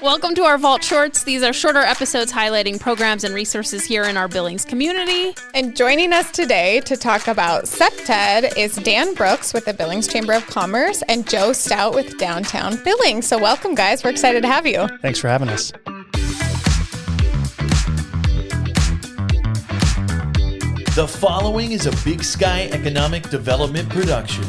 Welcome to our Vault Shorts. These are shorter episodes highlighting programs and resources here in our Billings community. And joining us today to talk about CPTED is Dan Brooks with the Billings Chamber of Commerce and Joe Stout with Downtown Billings. So welcome, guys. We're excited to have you. Thanks for having us. The following is a Big Sky Economic Development production.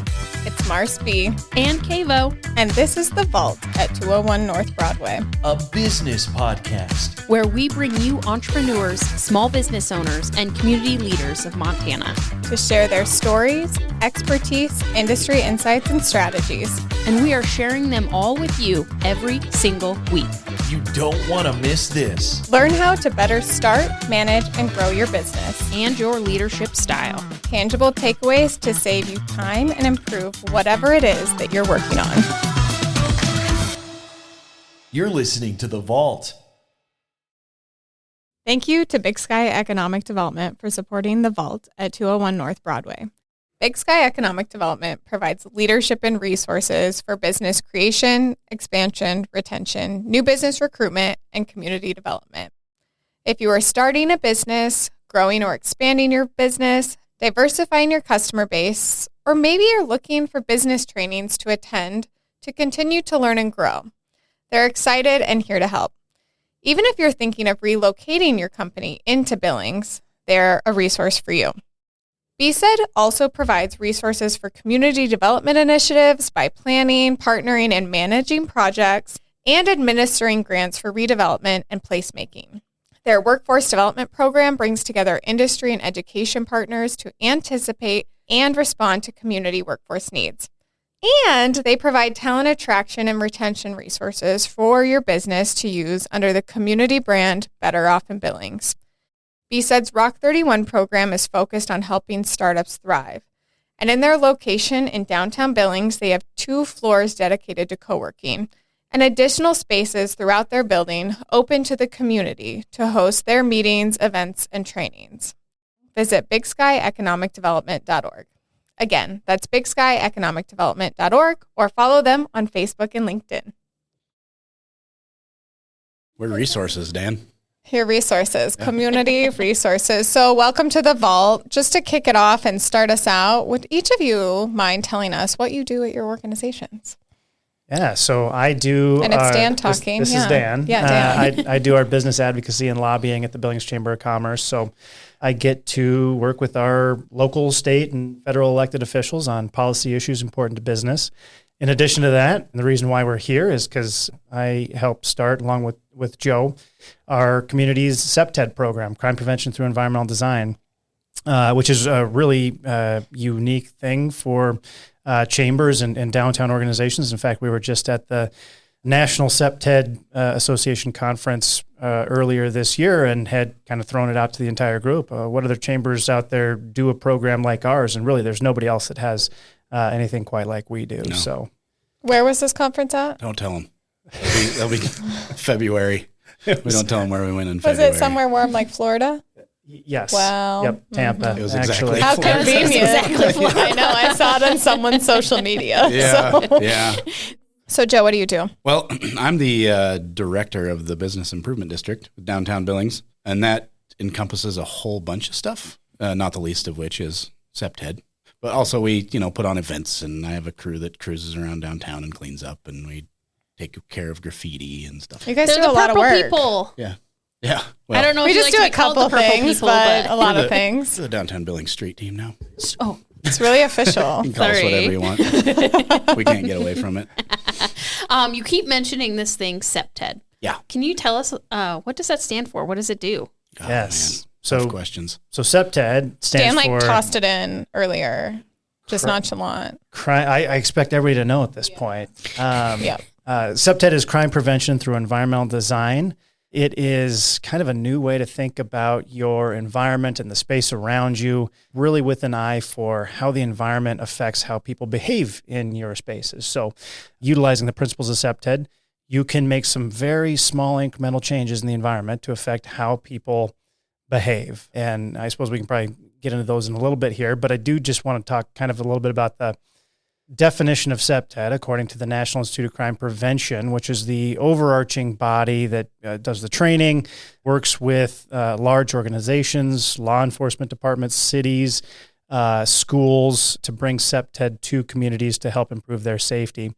It's Mars B. And Cavo. And this is The Vault at 201 North Broadway. A business podcast. Where we bring you entrepreneurs, small business owners, and community leaders of Montana. To share their stories, expertise, industry insights, and strategies. And we are sharing them all with you every single week. You don't want to miss this. Learn how to better start, manage, and grow your business. And your leadership style. Tangible takeaways to save you time and improve whatever it is that you're working on. You're listening to The Vault. Thank you to Big Sky Economic Development for supporting The Vault at 201 North Broadway. Big Sky Economic Development provides leadership and resources for business creation, expansion, retention, new business recruitment, and community development. If you are starting a business, growing or expanding your business, diversifying your customer base, or maybe you're looking for business trainings to attend to continue to learn and grow, they're excited and here to help. Even if you're thinking of relocating your company into Billings, they're a resource for you. BSED also provides resources for community development initiatives by planning, partnering, and managing projects and administering grants for redevelopment and placemaking. Their workforce development program brings together industry and education partners to anticipate and respond to community workforce needs. And they provide talent attraction and retention resources for your business to use under the community brand Better Off in Billings. BSED's Rock 31 program is focused on helping startups thrive. And in their location in downtown Billings, they have 2 floors dedicated to co-working and additional spaces throughout their building open to the community to host their meetings, events, and trainings. Visit bigskyeconomicdevelopment.org. Again, that's bigskyeconomicdevelopment.org, or follow them on Facebook and LinkedIn. What resources, Dan? Here, resources, community resources. So welcome to The Vault. Just to kick it off and start us out, would each of you mind telling us what you do at your organizations? Yeah, so I do... And it's Dan talking. This is Dan. Yeah, Dan. I do our business advocacy and lobbying at the Billings Chamber of Commerce. So I get to work with our local, state, and federal elected officials on policy issues important to business. In addition to that, and the reason why we're here is because I helped start, along with Joe, our community's CPTED program, Crime Prevention Through Environmental Design, which is a really unique thing for chambers and downtown organizations. In fact, we were just at the National CPTED Association conference earlier this year and had kind of thrown it out to the entire group. What other chambers out there do a program like ours? And really, there's nobody else that has anything quite like we do. No. So, where was this conference at? Don't tell them. That'll be February. We don't tell them where we went in Was February. it somewhere warm like Florida? Yes. Wow. Yep. Tampa. It was actually. exactly How Florida. convenient. Exactly Florida. I know. I saw it on someone's social media. Yeah, So. yeah. So, Joe, what do you do? Well, I'm the director of the Business Improvement District with Downtown Billings, and that encompasses a whole bunch of stuff, not the least of which is CPTED. But also we, put on events, and I have a crew that cruises around downtown and cleans up, and we take care of graffiti and stuff. You guys They're do the a lot of purple work. people. Yeah. Yeah. Well, I don't know if We you just like do to a be called couple the purple things, people, but a lot we're of things. It's the Downtown Billings Street team now. Oh, It's really official. You can call us Sorry. whatever you want. We can't get away from it. you keep mentioning this thing, CPTED. Yeah. Can you tell us what does that stand for? What does it do? Oh, Yes. Man. So Tough questions. So CPTED stands Dan for... tossed it in earlier, just nonchalant. I expect everybody to know at this point. Yep. CPTED is crime prevention through environmental design. It is kind of a new way to think about your environment and the space around you, really with an eye for how the environment affects how people behave in your spaces. So utilizing the principles of CPTED, you can make some very small incremental changes in the environment to affect how people behave. And I suppose we can probably get into those in a little bit here, but I do just want to talk kind of a little bit about definition of CPTED, according to the National Institute of Crime Prevention, which is the overarching body that does the training, works with large organizations, law enforcement departments, cities, schools to bring CPTED to communities to help improve their safety.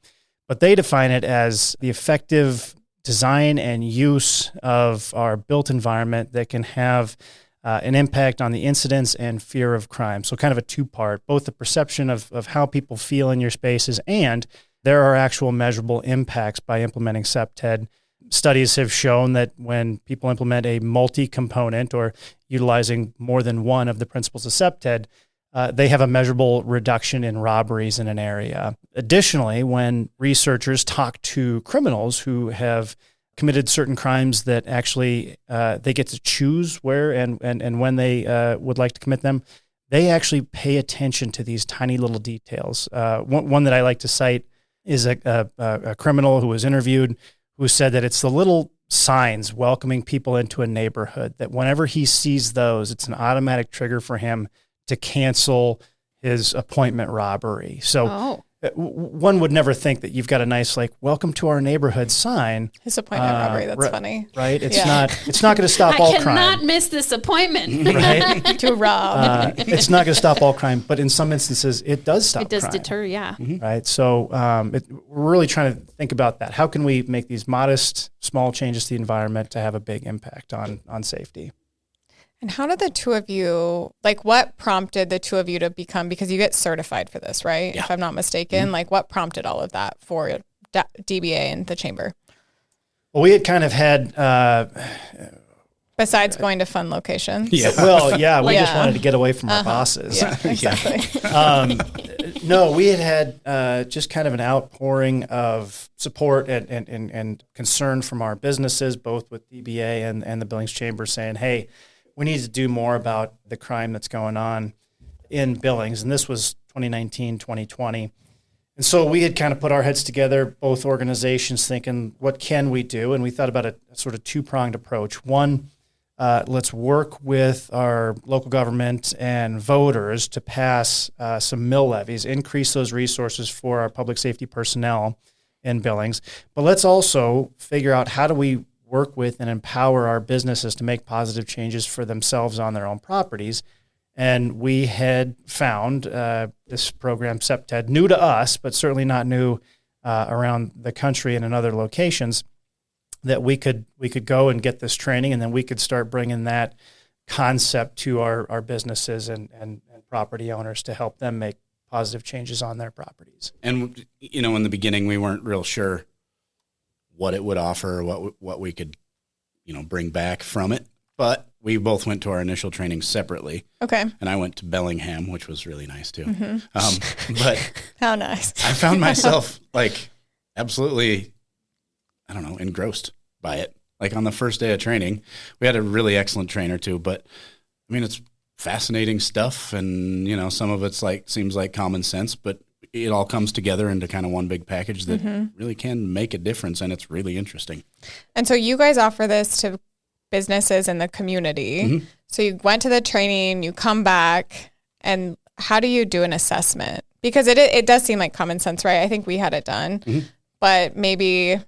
But they define it as the effective design and use of our built environment that can have an impact on the incidence and fear of crime. So kind of a two-part, both the perception of how people feel in your spaces, and there are actual measurable impacts by implementing CPTED. Studies have shown that when people implement a multi-component or utilizing more than one of the principles of CPTED, they have a measurable reduction in robberies in an area. Additionally, when researchers talk to criminals who have committed certain crimes that actually they get to choose where and when they would like to commit them, they actually pay attention to these tiny little details. One that I like to cite is a criminal who was interviewed who said that it's the little signs welcoming people into a neighborhood that whenever he sees those, it's an automatic trigger for him to cancel his appointment robbery. So one would never think that you've got a nice, like, welcome to our neighborhood sign. His appointment robbery, that's funny. Right? It's not going to stop all crime. I cannot miss this appointment. Right? To rob. It's not going to stop all crime, but in some instances, it does stop crime. It does deter, yeah. Mm-hmm. Right? So we're really trying to think about that. How can we make these modest, small changes to the environment to have a big impact on safety? And how did the two of you, like, what prompted the two of you to become, because you get certified for this, right? Yeah. If I'm not mistaken, like, what prompted all of that for DBA and the chamber? Well, we had kind of had, besides going to fun locations. yeah. Well, yeah, we just wanted to get away from our bosses. Yeah, exactly. No, we had just kind of an outpouring of support and concern from our businesses, both with DBA and the Billings Chamber, saying, hey, we need to do more about the crime that's going on in Billings. And this was 2019, 2020. And so we had kind of put our heads together, both organizations, thinking, what can we do? And we thought about a sort of two-pronged approach. One, let's work with our local government and voters to pass some mill levies, increase those resources for our public safety personnel in Billings. But let's also figure out, how do we work with and empower our businesses to make positive changes for themselves on their own properties. And we had found this program, CPTED, new to us, but certainly not new around the country and in other locations, that we could go and get this training, and then we could start bringing that concept to our businesses and property owners to help them make positive changes on their properties. And, in the beginning, we weren't real sure what it would offer, or what we could, bring back from it. But we both went to our initial training separately. Okay. And I went to Bellingham, which was really nice too. Mm-hmm. But how nice! I found myself absolutely, engrossed by it. Like on the first day of training, we had a really excellent trainer too. But it's fascinating stuff, and some of it's seems like common sense, but it all comes together into kind of one big package that really can make a difference, and it's really interesting. And so you guys offer this to businesses in the community. Mm-hmm. So you went to the training, you come back, and how do you do an assessment? Because it does seem like common sense, right? I think we had it done, but maybe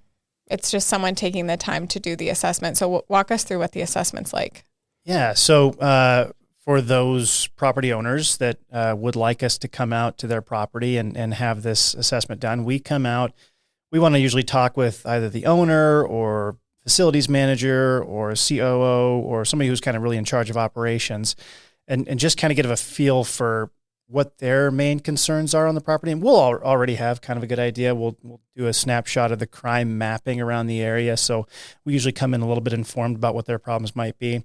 it's just someone taking the time to do the assessment. So walk us through what the assessment's like. Yeah, so for those property owners that would like us to come out to their property and have this assessment done, we come out. We want to usually talk with either the owner or facilities manager or a COO or somebody who's kind of really in charge of operations, and just kind of get a feel for what their main concerns are on the property. And we'll already have kind of a good idea. We'll do a snapshot of the crime mapping around the area. So we usually come in a little bit informed about what their problems might be.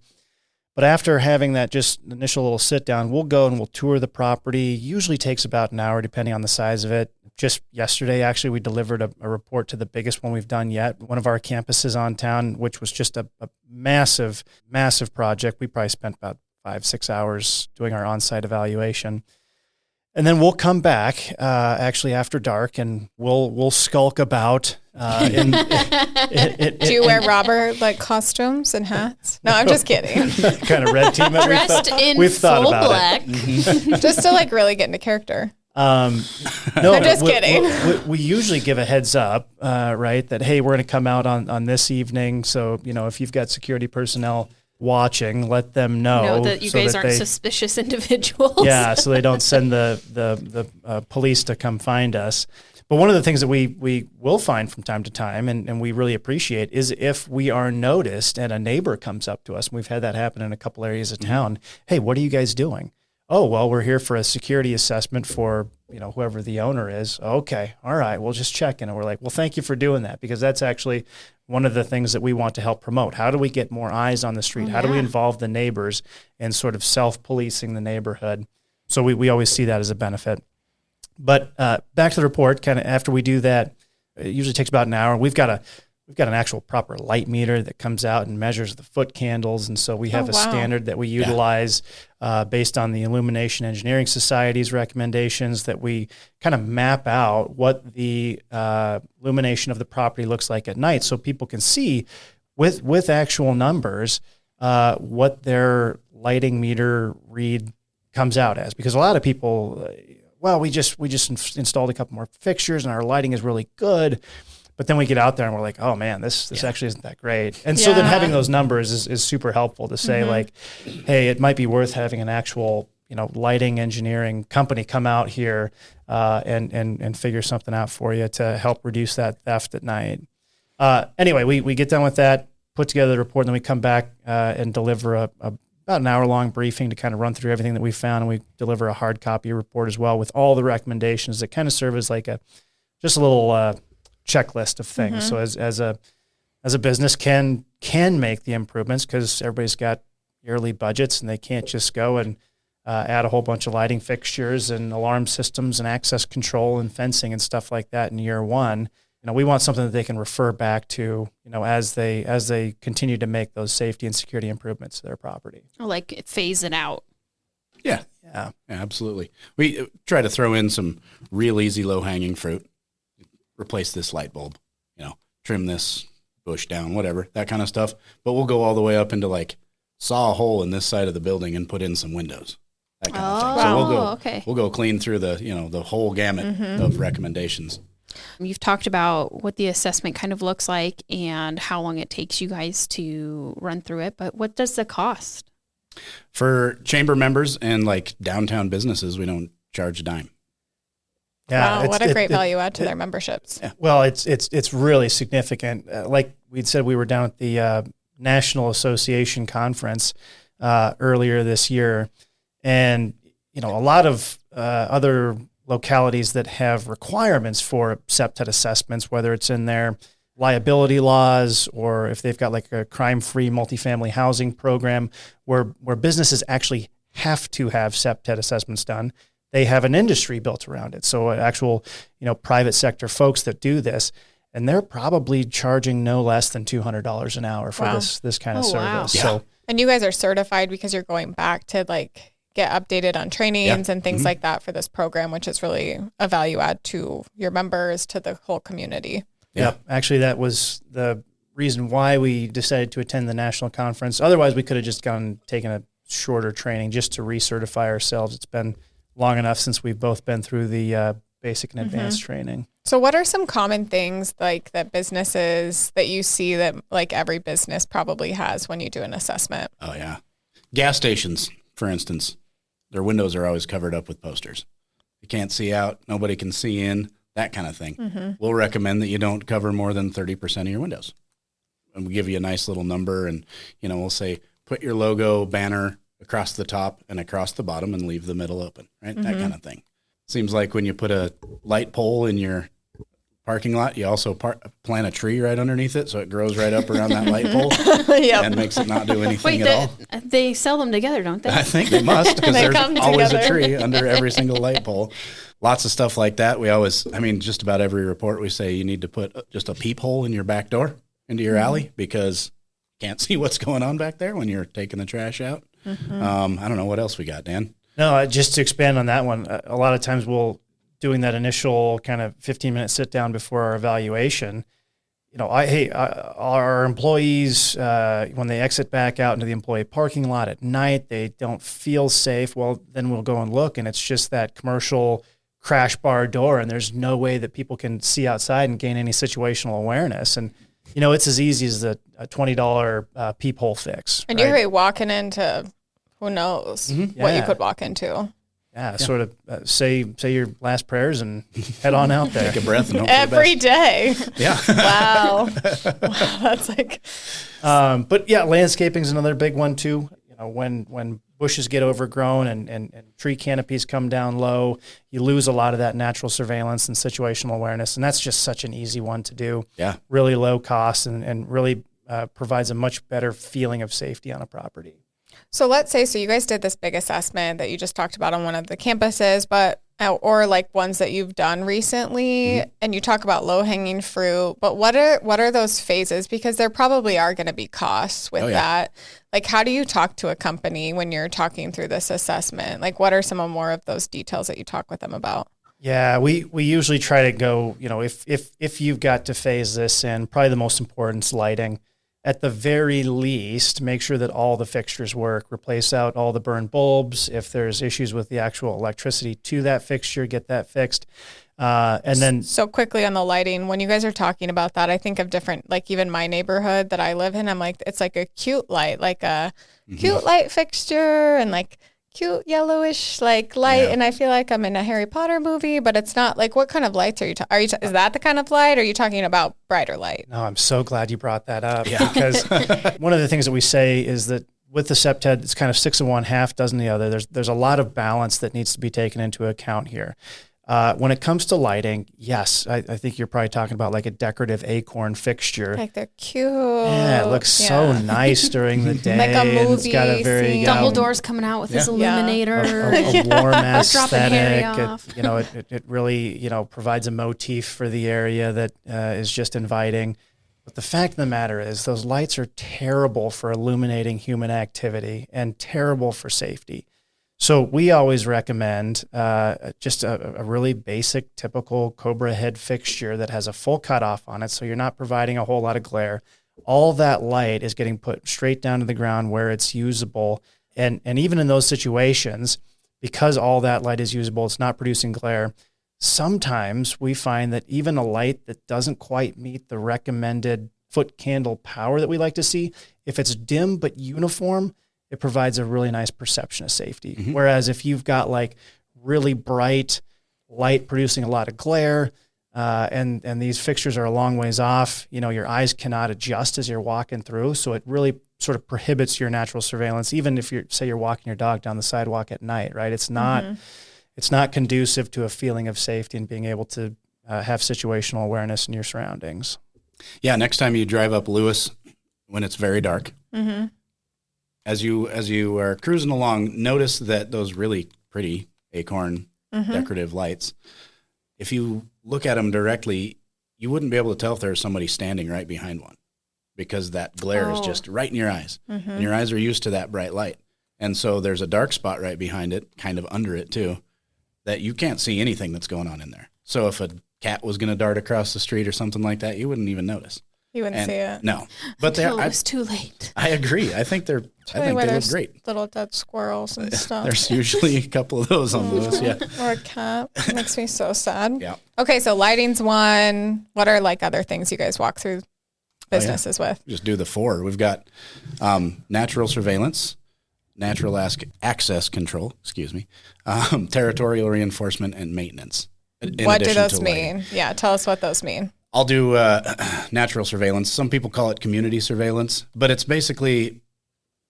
But after having that just initial little sit down, we'll go and we'll tour the property. Usually takes about an hour, depending on the size of it. Just yesterday, actually, we delivered a report to the biggest one we've done yet. One of our campuses on town, which was just a massive, massive project. We probably spent about 5-6 hours doing our on-site evaluation. And then we'll come back actually after dark, and we'll skulk about. Do you wear robber costumes and hats? No, I'm just kidding. Kind of red team. Dressed in we've thought full about black. It. Just to really get into character. No, I'm just kidding. We usually give a heads up, right? That, hey, we're going to come out on this evening. So, if you've got security personnel watching, let them know that you so guys that aren't suspicious individuals. Yeah, so they don't send the police to come find us. But one of the things that we will find from time to time, and we really appreciate, is if we are noticed and a neighbor comes up to us, and we've had that happen in a couple areas of town. Hey, what are you guys doing? Oh, well, we're here for a security assessment for, whoever the owner is. Okay, all right, we'll just check in. And we're like, well, thank you for doing that, because that's actually one of the things that we want to help promote. How do we get more eyes on the street? How do we involve the neighbors in sort of self-policing the neighborhood? So we always see that as a benefit. But back to the report, kind of after we do that, it usually takes about an hour. We've got an actual proper light meter that comes out and measures the foot candles. And so we have a standard that we utilize based on the Illumination Engineering Society's recommendations, that we kind of map out what the illumination of the property looks like at night, so people can see with actual numbers what their lighting meter read comes out as. Because a lot of people, we just installed a couple more fixtures and our lighting is really good. But then we get out there and we're like, oh man, this actually isn't that great. And so then having those numbers is super helpful to say like, hey, it might be worth having an actual, lighting engineering company come out here and figure something out for you to help reduce that theft at night. Anyway, we get done with that, put together the report, and then we come back and deliver about an hour-long briefing to kind of run through everything that we found, and we deliver a hard copy report as well with all the recommendations that kind of serve as like just a little checklist of things. So as a business can make the improvements, because everybody's got yearly budgets and they can't just go and add a whole bunch of lighting fixtures and alarm systems and access control and fencing and stuff like that in year one. We want something that they can refer back to, as they continue to make those safety and security improvements to their property. Like phase it out. Yeah, absolutely. We try to throw in some real easy low-hanging fruit. Replace this light bulb, trim this bush down, whatever, that kind of stuff. But we'll go all the way up into like saw a hole in this side of the building and put in some windows, that kind of thing. So we'll go clean through the whole gamut of recommendations. You've talked about what the assessment kind of looks like and how long it takes you guys to run through it, but what does the cost? For chamber members and like downtown businesses, we don't charge a dime. Yeah, wow, what a great value add to their memberships. Yeah. Well, it's really significant. Like we'd said, we were down at the National Association Conference earlier this year, and a lot of other localities that have requirements for CPTED assessments, whether it's in their liability laws or if they've got like a crime-free multifamily housing program where businesses actually have to have CPTED assessments done. They have an industry built around it. So actual, private sector folks that do this, and they're probably charging no less than $200 an hour for this kind of service. Wow. So, and you guys are certified because you're going back to like get updated on trainings and things like that for this program, which is really a value add to your members, to the whole community. Yep. Actually, that was the reason why we decided to attend the national conference. Otherwise, we could have just gone and taken a shorter training just to recertify ourselves. It's been long enough since we've both been through the basic and advanced training. So what are some common things like that businesses that you see that like every business probably has when you do an assessment? Oh yeah. Gas stations, for instance, their windows are always covered up with posters. You can't see out, nobody can see in, that kind of thing. We'll recommend that you don't cover more than 30% of your windows. And we give you a nice little number, and we'll say put your logo banner across the top and across the bottom and leave the middle open, right? That kind of thing. Seems like when you put a light pole in your parking lot, you also plant a tree right underneath it so it grows right up around that light pole and makes it not do anything at all. They sell them together, don't they? I think they must, because there's always a tree under every single light pole. Lots of stuff like that. We always, just about every report we say you need to put just a peephole in your back door into your alley, because you can't see what's going on back there when you're taking the trash out. I don't know what else we got, Dan. No, just to expand on that one, a lot of times we'll doing that initial kind of 15-minute sit down before our evaluation. Our employees, when they exit back out into the employee parking lot at night, they don't feel safe. Well, then we'll go and look, and it's just that commercial crash bar door and there's no way that people can see outside and gain any situational awareness. And, it's as easy as a $20 peephole fix. And right? you're already walking into who knows what you could walk into. Yeah, sort of say your last prayers and head on out there. Take a breath and hope Every day. Yeah. Wow. That's like. But yeah, landscaping is another big one too. When bushes get overgrown and tree canopies come down low, you lose a lot of that natural surveillance and situational awareness. And that's just such an easy one to do. Yeah. Really low cost and really provides a much better feeling of safety on a property. So let's say, you guys did this big assessment that you just talked about on one of the campuses, but or like ones that you've done recently, and you talk about low hanging fruit. But what are those phases? Because there probably are going to be costs with that. Like, how do you talk to a company when you're talking through this assessment? Like, what are some more of those details that you talk with them about? Yeah, we usually try to go. If you've got to phase this in, probably the most important is lighting. At the very least, make sure that all the fixtures work. Replace out all the burned bulbs. If there's issues with the actual electricity to that fixture, get that fixed. And then, so quickly on the lighting, when you guys are talking about that, I think of different, like even my neighborhood that I live in, I'm like, it's like a cute light, like a cute light fixture and like cute yellowish like light. Yeah. And I feel like I'm in a Harry Potter movie, but it's not. Like, what kind of lights are you is that the kind of light, or are you talking about brighter light? No, I'm so glad you brought that up because one of the things that we say is that with the CPTED, it's kind of 6 of one, half dozen the other. There's a lot of balance that needs to be taken into account here. When it comes to lighting, yes, I think you're probably talking about like a decorative acorn fixture. Like they're cute. Yeah, it looks so nice during the day. Like a movie. It's got a very Dumbledore's coming out with his illuminator. A warm aesthetic. Off. It really provides a motif for the area that is just inviting. But the fact of the matter is, those lights are terrible for illuminating human activity and terrible for safety. So we always recommend just a really basic, typical Cobra head fixture that has a full cutoff on it, so you're not providing a whole lot of glare. All that light is getting put straight down to the ground where it's usable. And even in those situations, because all that light is usable, it's not producing glare. Sometimes we find that even a light that doesn't quite meet the recommended foot candle power that we like to see, if it's dim but uniform, it provides a really nice perception of safety. Mm-hmm. Whereas if you've got like really bright light producing a lot of glare, and these fixtures are a long ways off, your eyes cannot adjust as you're walking through. So it really sort of prohibits your natural surveillance, even if you're walking your dog down the sidewalk at night, right? It's not conducive to a feeling of safety and being able to have situational awareness in your surroundings. Yeah. Next time you drive up Lewis when it's very dark, as you are cruising along, notice that those really pretty acorn decorative lights, if you look at them directly, you wouldn't be able to tell if there's somebody standing right behind one, because that glare is just right in your eyes. And your eyes are used to that bright light. And so there's a dark spot right behind it, kind of under it too, that you can't see anything that's going on in there. So if a cat was going to dart across the street or something like that, you wouldn't even notice. You wouldn't see it. No, but it was too late. I agree. I think they look great. Little dead squirrels and stuff. There's usually a couple of those on Lewis, yeah. Or a cat. It makes me so sad. Yeah. Okay, so lighting's one. What are like other things you guys walk through businesses with? Just do the 4. We've got natural surveillance, natural access control, territorial reinforcement, and maintenance. What do those mean? Yeah, tell us what those mean. I'll do natural surveillance. Some people call it community surveillance, but it's basically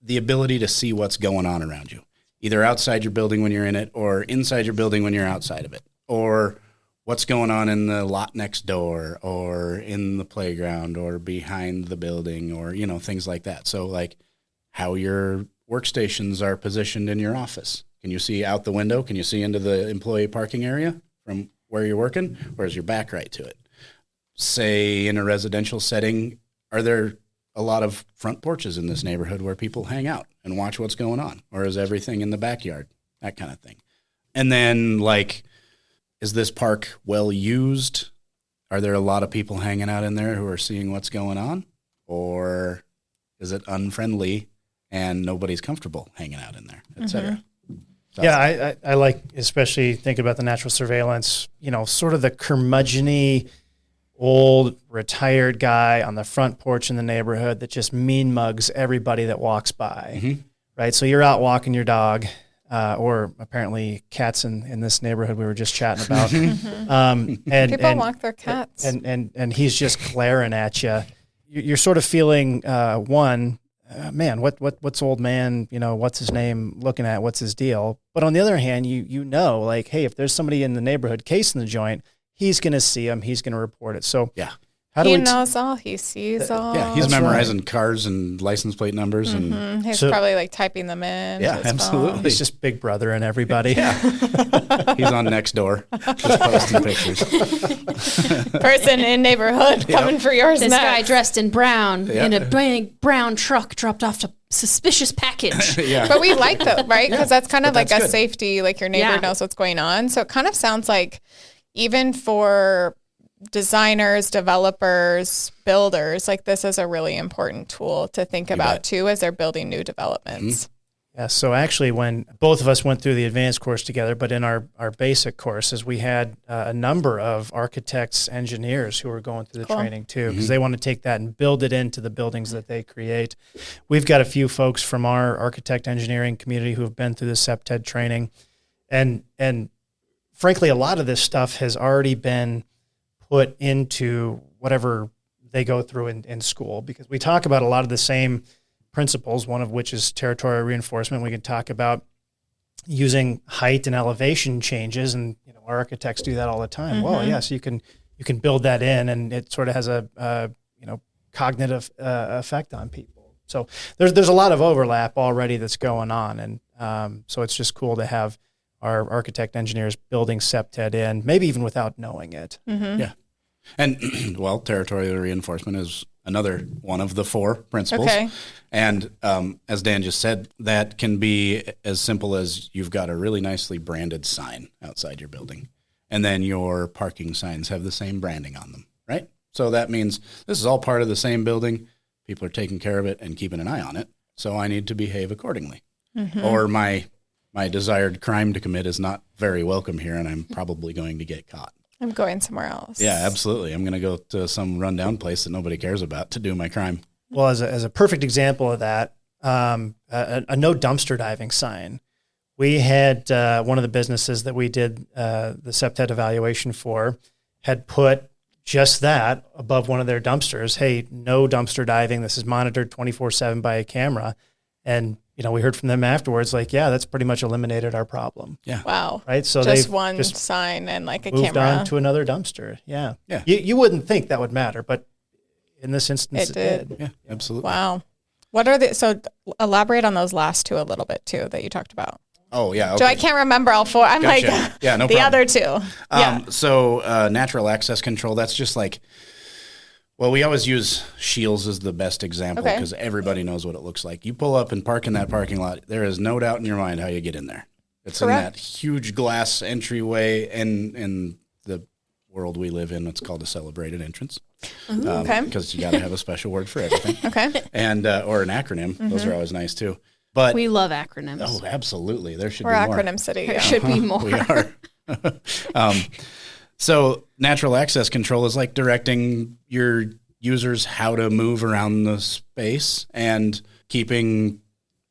the ability to see what's going on around you, either outside your building when you're in it or inside your building when you're outside of it, or what's going on in the lot next door or in the playground or behind the building or, things like that. So like how your workstations are positioned in your office. Can you see out the window? Can you see into the employee parking area from where you're working, or is your back right to it? Say in a residential setting, are there a lot of front porches in this neighborhood where people hang out and watch what's going on? Or is everything in the backyard? That kind of thing. And then like, is this park well used? Are there a lot of people hanging out in there who are seeing what's going on? Or is it unfriendly and nobody's comfortable hanging out in there, et cetera? Yeah, I like, especially thinking about the natural surveillance, sort of the curmudgeon-y, old retired guy on the front porch in the neighborhood that just mean mugs everybody that walks by, right? So you're out walking your dog, or apparently cats in this neighborhood we were just chatting about. And People walk their cats. And he's just glaring at you. You're sort of feeling, man, what's old man, what's his name looking at, what's his deal? But on the other hand, like, hey, if there's somebody in the neighborhood casing the joint, he's going to see him, he's going to report it. So yeah. He knows all. He sees all. Yeah, he's memorizing cars and license plate numbers. And he's probably like typing them in. Yeah, absolutely. Phone. He's just big brother and everybody. Yeah. He's on next door, just posting pictures. Person in neighborhood coming for yours This next. guy dressed in brown Yeah. in a big brown truck dropped off a suspicious package. Yeah. But we like that, right? Because that's kind of like a good. safety, like your neighbor Yeah. knows what's going on. So it kind of sounds like even for designers, developers, builders, like this is a really important tool to think about too as they're building new developments. Yeah, so actually when both of us went through the advanced course together, but in our basic courses, we had a number of architects, engineers who were going through the training too, because they want to take that and build it into the buildings that they create. We've got a few folks from our architect engineering community who have been through the CPTED training. And frankly, a lot of this stuff has already been put into whatever they go through in school, because we talk about a lot of the same principles, one of which is territorial reinforcement. We can talk about using height and elevation changes, and our architects do that all the time. Well, yes, you can build that in, and it sort of has a cognitive effect on people. So there's a lot of overlap already that's going on, and so it's just cool to have our architect engineers building CPTED in, maybe even without knowing it. Yeah. And, well, territorial reinforcement is another one of the 4 principles. Okay. And as Dan just said, that can be as simple as you've got a really nicely branded sign outside your building, and then your parking signs have the same branding on them, right? So that means this is all part of the same building. People are taking care of it and keeping an eye on it, so I need to behave accordingly. Or my desired crime to commit is not very welcome here, and I'm probably going to get caught. I'm going somewhere else. Yeah, absolutely. I'm going to go to some rundown place that nobody cares about to do my crime. Well, as a perfect example of that, a no dumpster diving sign. We had one of the businesses that we did the CPTED evaluation for had put just that above one of their dumpsters. Hey, no dumpster diving. This is monitored 24/7 by a camera. And we heard from them afterwards, like, yeah, that's pretty much eliminated our problem. Yeah. Wow. Right. So just they've one sign and like a moved camera. on to another dumpster. Yeah. Yeah. You wouldn't think that would matter, but in this instance, It did. Yeah, absolutely. Wow. What are so elaborate on those last 2 a little bit too that you talked about. Oh, yeah. Okay. So I can't remember all 4. I'm Gotcha. like, Yeah, no the problem. other 2. So natural access control, that's just like, well, we always use Shields as the best example Okay. because everybody knows what it looks like. You pull up and park in that parking lot, there is no doubt in your mind how you get in there. It's Correct. in that huge glass entryway, and in the world we live in, it's called a celebrated entrance. Okay. Because you got to have a special word for everything. Okay. And or an acronym. Those are always nice too. But We love acronyms. oh, absolutely, there should We're be more. acronym city. There Yeah. should be more. We are. So natural access control is like directing your users how to move around the space and keeping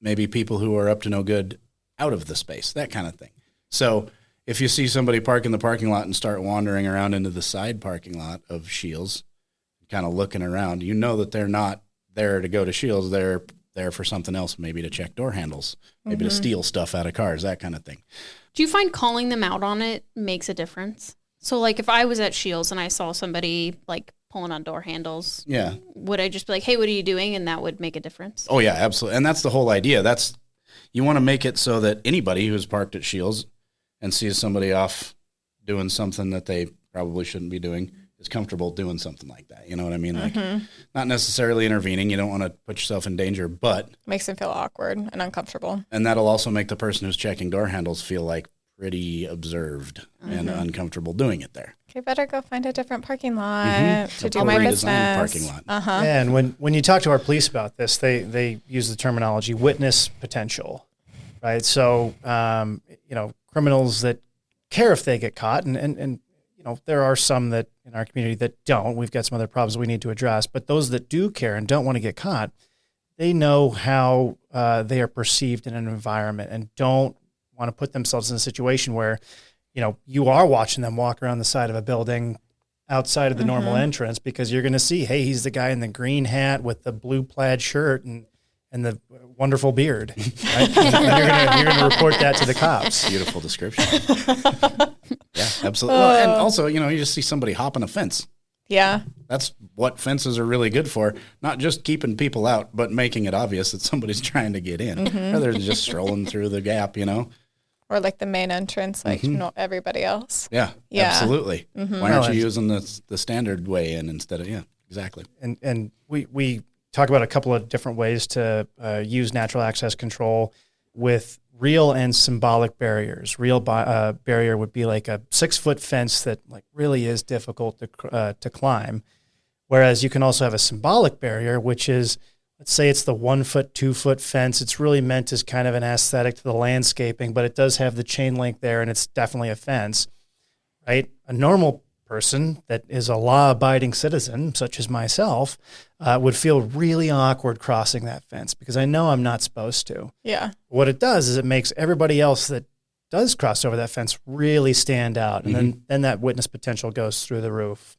maybe people who are up to no good out of the space, that kind of thing. So if you see somebody park in the parking lot and start wandering around into the side parking lot of Shields, kind of looking around, you know that they're not there to go to Shields. They're there for something else, maybe to check door handles, maybe to steal stuff out of cars, that kind of thing. Do you find calling them out on it makes a difference? So like if I was at Shields and I saw somebody like pulling on door handles, Yeah. would I just be like, hey, what are you doing? And that would make a difference. Oh yeah, absolutely. And that's the whole idea. You want to make it so that anybody who's parked at Shields and sees somebody off doing something that they probably shouldn't be doing is comfortable doing something like that. You know what I mean? Like not necessarily intervening. You don't want to put yourself in danger, but Makes them feel awkward and uncomfortable. and that'll also make the person who's checking door handles feel like pretty observed and uncomfortable doing it there. Okay, better go find a different parking lot to do A my redesigned business. parking lot. Uh-huh. Yeah, and when you talk to our police about this, they use the terminology witness potential. right? So, criminals that care if they get caught, and there are some that in our community that don't. We've got some other problems we need to address, but those that do care and don't want to get caught, they know how they are perceived in an environment and don't want to put themselves in a situation where, you are watching them walk around the side of a building outside of the normal entrance, because you're going to see, hey, he's the guy in the green hat with the blue plaid shirt and the wonderful beard, right? and you're going to report that to the cops. Beautiful description. Yeah, absolutely. Well, and also, you just see somebody hopping a fence. Yeah. That's what fences are really good for. Not just keeping people out, but making it obvious that somebody's trying to get in, rather than just strolling through the gap, Or like the main entrance, like not everybody else. Yeah, absolutely. Why aren't you using the standard way in instead of, exactly. And we talk about a couple of different ways to use natural access control with real and symbolic barriers. Real barrier would be like a 6-foot fence that like really is difficult to climb. Whereas you can also have a symbolic barrier, which is, let's say it's the 1 foot, 2 foot fence. It's really meant as kind of an aesthetic to the landscaping, but it does have the chain link there, and it's definitely a fence, right? A normal person that is a law-abiding citizen, such as myself, would feel really awkward crossing that fence because I know I'm not supposed to. Yeah. What it does is it makes everybody else that does cross over that fence really stand out, and then that witness potential goes through the roof.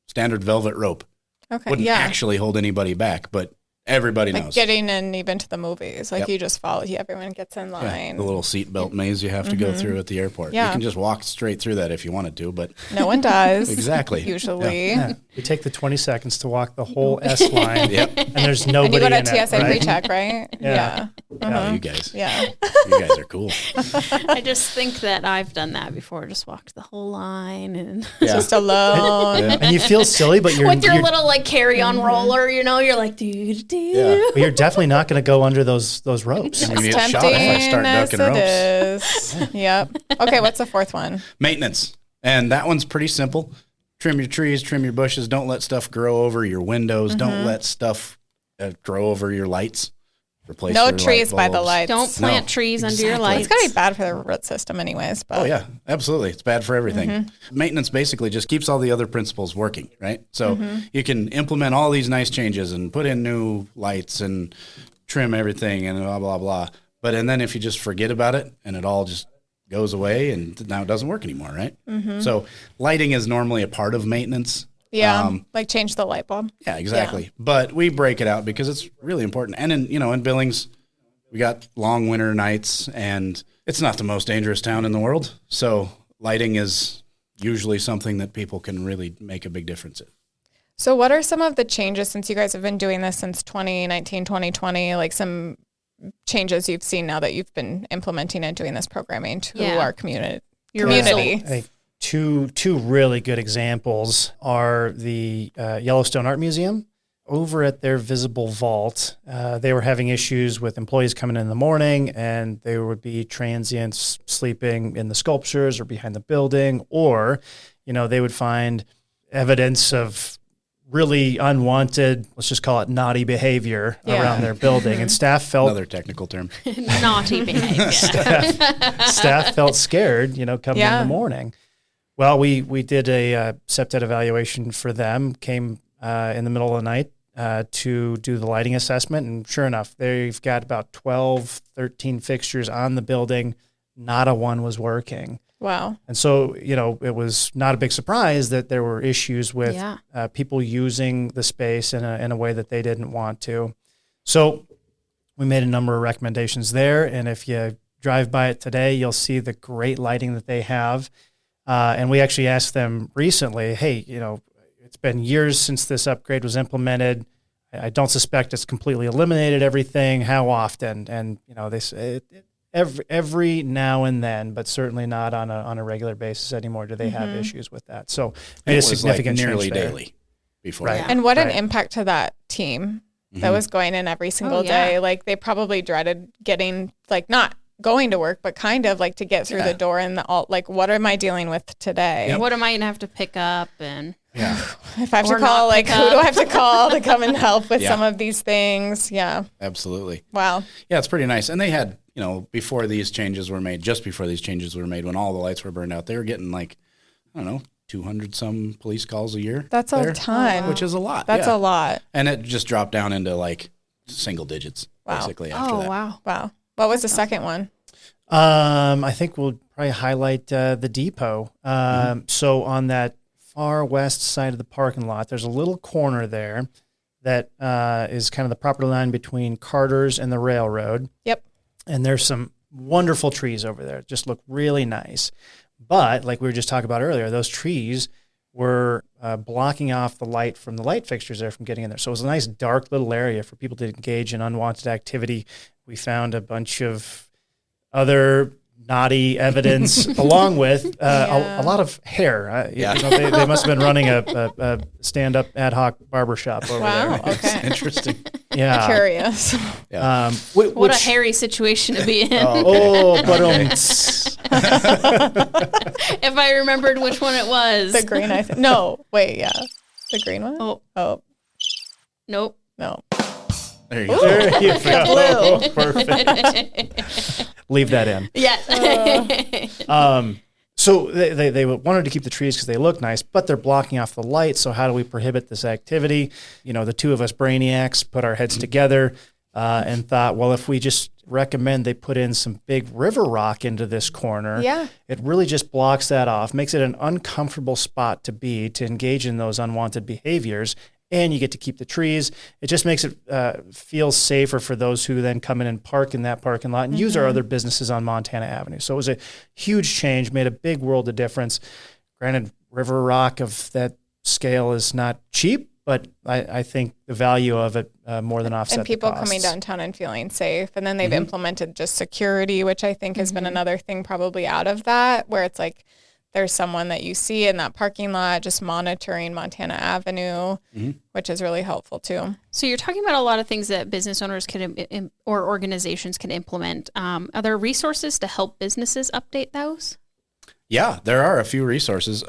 Standard velvet rope. Okay. Wouldn't actually hold anybody back, but everybody like knows. Getting in even to the movies. Like you just follow, everyone gets in line. The little seatbelt maze you have to go through at the airport. Yeah. You can just walk straight through that if you wanted to, but no one does. Exactly. Usually. Yeah. You take the 20 seconds to walk the whole S line, and there's And nobody you go in to it, TSA right? pre-check, right? Yeah. Oh, you guys. Yeah. You guys are cool. I just think that I've done that before. Just walked the whole line and Just alone. And you feel silly, but you're with your you're, little like carry-on roller, you're like, dude. but you're definitely not going to go under those ropes. I'm gonna As get shot if I tempting start as ducking ropes. it is. Yep. Okay, what's the fourth one? Maintenance. And that one's pretty simple. Trim your trees, trim your bushes. Don't let stuff grow over your windows. Don't let stuff grow over your lights. Replace No your trees light by the bulbs. lights. Don't plant trees under your Exactly. lights. It's got to be bad for the root system anyways. But Oh, yeah, absolutely. It's bad for everything. Maintenance basically just keeps all the other principles working, right? So you can implement all these nice changes and put in new lights and trim everything and blah, blah, blah. And then if you just forget about it and it all just goes away and now it doesn't work anymore, right? So lighting is normally a part of maintenance. yeah, like change the light bulb. Yeah, exactly. But we break it out because it's really important. And in Billings, we got long winter nights, and it's not the most dangerous town in the world. So lighting is usually something that people can really make a big difference in. So what are some of the changes since you guys have been doing this since 2019, 2020, like some changes you've seen now that you've been implementing and doing this programming to our community? I think two really good examples are the Yellowstone Art Museum. Over at their visible vault, they were having issues with employees coming in the morning, and there would be transients sleeping in the sculptures or behind the building, or, they would find evidence of really unwanted, let's just call it naughty behavior around their building. And staff felt Another technical term. Naughty behavior. staff felt scared, coming in the morning. Well, we did a CPTED evaluation for them, came in the middle of the night to do the lighting assessment. And sure enough, they've got about 12, 13 fixtures on the building. Not a one was working. Wow. And so, it was not a big surprise that there were issues with people using the space in a way that they didn't want to. So we made a number of recommendations there. And if you drive by it today, you'll see the great lighting that they have. And we actually asked them recently, hey, it's been years since this upgrade was implemented. I don't suspect it's completely eliminated everything. How often? And, they say every now and then, but certainly not on a regular basis anymore do they have issues with that. So made a significant nearly change there. daily before. Right. Yeah. And what an impact to that team that was going in every single day. Like they probably dreaded getting, like, not going to work, but kind of like to get through the door and like, what am I dealing with today? What am I going to have to pick up? And if I have to Or call, not like, pick who do up. I have to call to come and help with some of these things? Yeah. Absolutely. Wow. Yeah, it's pretty nice. And they had, before these changes were made, just before these changes were made, when all the lights were burned out, they were getting like, I don't know, 200 some police calls a year. That's a ton. Which is a lot. That's a lot. And it just dropped down into like single digits, basically, after that. Wow. What was the second one? I think we'll probably highlight the depot. So on that far west side of the parking lot, there's a little corner there that is kind of the property line between Carter's and the railroad. Yep. And there's some wonderful trees over there. Just look really nice. But like we were just talking about earlier, those trees were blocking off the light from the light fixtures there from getting in there. So it was a nice dark little area for people to engage in unwanted activity. We found a bunch of other naughty evidence along with a lot of hair. They must have been running a stand-up ad hoc barbershop over there. Wow, okay. Interesting. Yeah. Curious. Yeah. What a hairy situation to be in. But if I remembered which one it was. The green, I think. No, wait, yeah. The green one? Oh. Nope. No. There you go. there you go. Blue. Perfect. Leave that in. Yeah. So they wanted to keep the trees because they look nice, but they're blocking off the light. So how do we prohibit this activity? The two of us brainiacs put our heads together and thought, well, if we just recommend they put in some big river rock into this corner, it really just blocks that off, makes it an uncomfortable spot to engage in those unwanted behaviors. And you get to keep the trees. It just makes it feel safer for those who then come in and park in that parking lot and use our other businesses on Montana Avenue. So it was a huge change, made a big world of difference. Granted, river rock of that scale is not cheap, but I think the value of it more than offset and people the costs. coming downtown and feeling safe. And then they've implemented just security, which I think has been another thing probably out of that, where it's like, there's someone that you see in that parking lot just monitoring Montana Avenue, which is really helpful too. So you're talking about a lot of things that business owners can or organizations can implement. Are there resources to help businesses update those? Yeah, there are a few resources.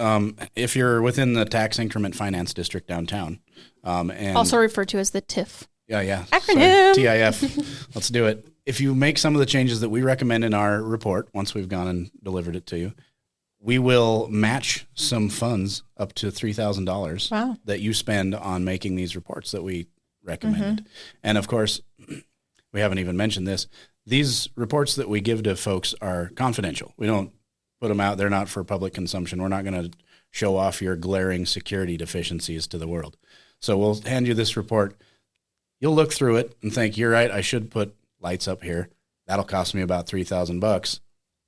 If you're within the tax increment finance district downtown. And also referred to as the TIF. Yeah. Acronym. Sorry, TIF. Let's do it. If you make some of the changes that we recommend in our report, once we've gone and delivered it to you, we will match some funds up to $3,000 that you spend on making these reports that we recommended. And of course, we haven't even mentioned this. These reports that we give to folks are confidential. We don't put them out. They're not for public consumption. We're not going to show off your glaring security deficiencies to the world. So we'll hand you this report. You'll look through it and think, you're right, I should put lights up here. That'll cost me about $3,000.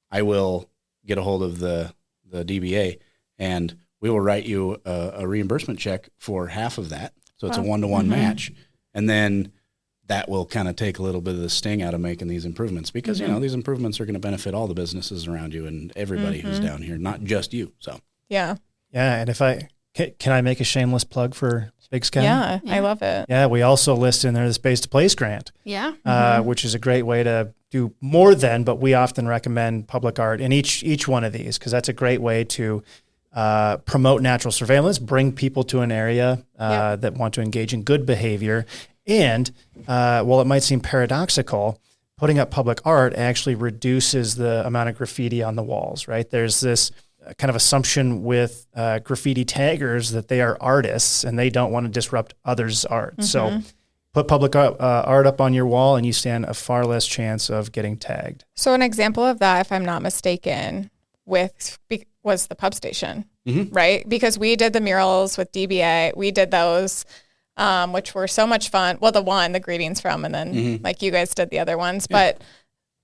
I will get a hold of the DBA, and we will write you a reimbursement check for half of that. So it's a one-to-one match. And then that will kind of take a little bit of the sting out of making these improvements because, these improvements are going to benefit all the businesses around you and everybody who's down here, not just you. So, Yeah. And if can I make a shameless plug for Big Sky? Yeah, I love it. Yeah, we also list in there the Space to Place grant. Yeah. Which is a great way to do more than, but we often recommend public art in each one of these because that's a great way to promote natural surveillance, bring people to an area that want to engage in good behavior. And while it might seem paradoxical, putting up public art actually reduces the amount of graffiti on the walls, right? There's this kind of assumption with graffiti taggers that they are artists and they don't want to disrupt others' art. So put public art up on your wall and you stand a far less chance of getting tagged. So an example of that, if I'm not mistaken, was the pub station, right? Because we did the murals with DBA. We did those, which were so much fun. Well, the greetings from, and then like you guys did the other ones. Yeah. But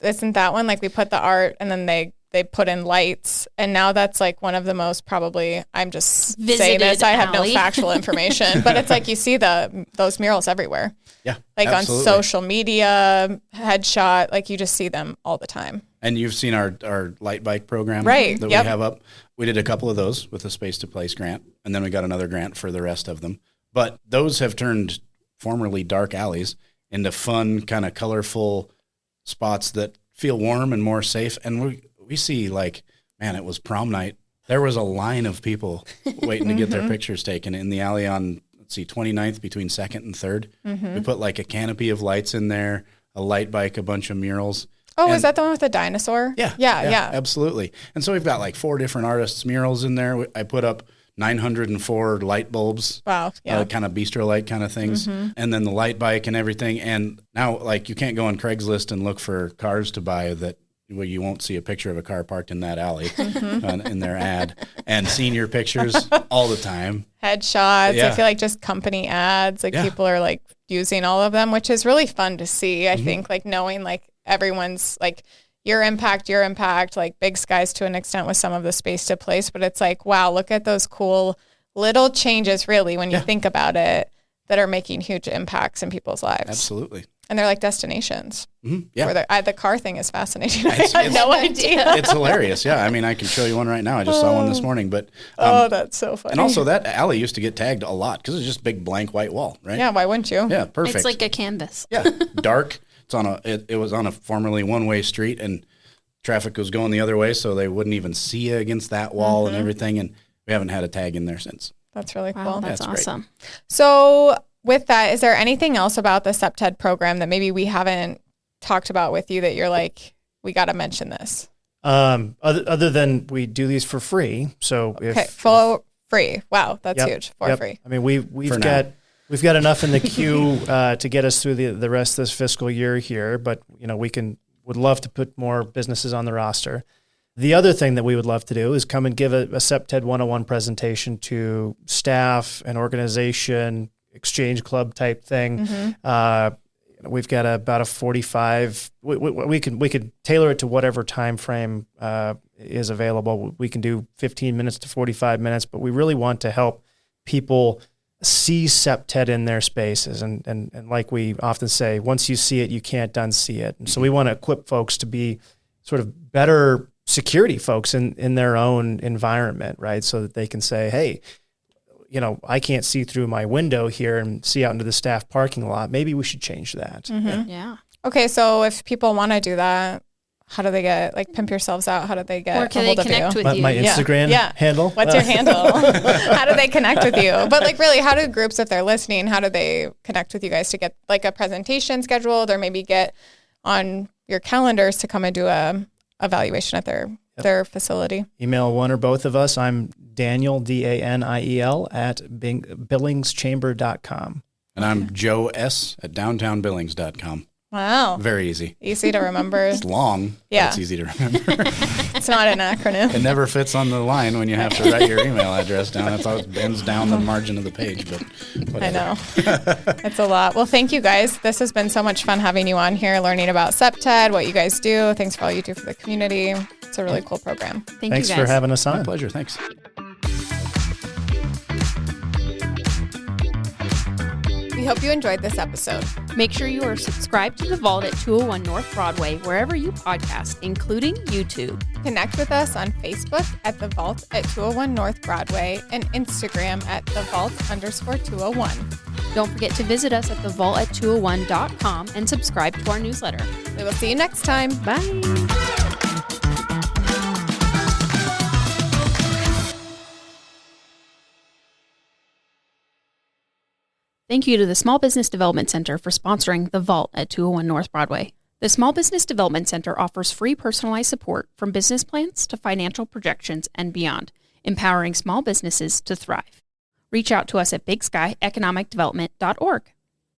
isn't that one, like we put the art and then they put in lights, and now that's like one of the most probably, I'm just saying this, I have no factual information, but it's like you see those murals everywhere. Yeah, like absolutely. On social media, headshot, like you just see them all the time. And you've seen our light bike program right. that we have up. We did a couple of those with the Space to Place grant, and then we got another grant for the rest of them. But those have turned formerly dark alleys into fun, kind of colorful spots that feel warm and more safe. And we see, like, man, it was prom night. There was a line of people waiting to get their pictures taken in the alley on, 29th between 2nd and 3rd. We put like a canopy of lights in there, a light bike, a bunch of murals. Oh, And- is that the one with the dinosaur? Yeah. Absolutely. And so we've got like 4 different artists' murals in there. I put up 904 light bulbs. Wow. Yeah. Kind of bistro light kind of things. And then the light bike and everything. And now, like, you can't go on Craigslist and look for cars to buy that, well, you won't see a picture of a car parked in that alley in their ad. And senior pictures all the time. Headshots. Yeah. I feel like just company ads. Like Yeah. people are like using all of them, which is really fun to see. I think like knowing like everyone's like your impact, like Big Skies to an extent with some of the space to place. But it's like, wow, look at those cool little changes really when you think about it that are making huge impacts in people's lives. Absolutely. And they're like destinations. Yeah. Where the car thing is fascinating. I had no idea. It's hilarious. Yeah. I mean, I can show you one right now. I just saw one this morning, but, That's so funny. and also that alley used to get tagged a lot because it's just a big blank white wall, right? Yeah, why wouldn't you? Yeah. Perfect. It's like a canvas. Yeah. Dark. It's on it was on a formerly one-way street and traffic was going the other way. So they wouldn't even see you against that wall and everything. And we haven't had a tag in there since. That's really Wow, cool. that's That's great. awesome. So with that, is there anything else about the CPTED program that maybe we haven't talked about with you that you're like, we got to mention this? Other than we do these for free. So Okay, for free. Wow, that's huge. For free. I mean, we've For got now. we've got enough in the queue to get us through the rest of this fiscal year here, but would love to put more businesses on the roster. The other thing that we would love to do is come and give a CPTED 101 presentation to staff and organization, exchange club type thing. We've got about a 45. We could tailor it to whatever time frame is available. We can do 15 minutes to 45 minutes, but we really want to help people see CPTED in their spaces. And like we often say, once you see it, you can't unsee it. And so we want to equip folks to be sort of better security folks in their own environment, right? So that they can say, hey, I can't see through my window here and see out into the staff parking lot. Maybe we should change that. Yeah. Okay, so if people want to do that, how do they get, like, pimp yourselves out? How do they get Or can a they hold of connect you? with you? My Instagram handle. What's your handle? How do they connect with you? But like really, how do groups, if they're listening, how do they connect with you guys to get like a presentation scheduled or maybe get on your calendars to come and do a evaluation at their facility? Email one or both of us. I'm Daniel, Daniel, at billingschamber.com. And I'm Joe S. at downtownbillings.com. Wow. Very easy. Easy to remember. It's long, Yeah. but it's easy to remember. It's not an acronym. It never fits on the line when you have to write your email address down. That's how it bends down the margin of the page. But whatever. I know. It's a lot. Well, thank you guys. This has been so much fun having you on here, learning about CPTED, what you guys do. Thanks for all you do for the community. It's a really cool program. Thanks you guys. for having us on. My pleasure. Thanks. We hope you enjoyed this episode. Make sure you are subscribed to The Vault at 201 North Broadway, wherever you podcast, including YouTube. Connect with us on Facebook at The Vault at 201 North Broadway and Instagram at The Vault_201. Don't forget to visit us at thevault@201.com and subscribe to our newsletter. We will see you next time. Bye. Thank you to the Small Business Development Center for sponsoring The Vault at 201 North Broadway. The Small Business Development Center offers free personalized support from business plans to financial projections and beyond, empowering small businesses to thrive. Reach out to us at bigsky economicdevelopment.org.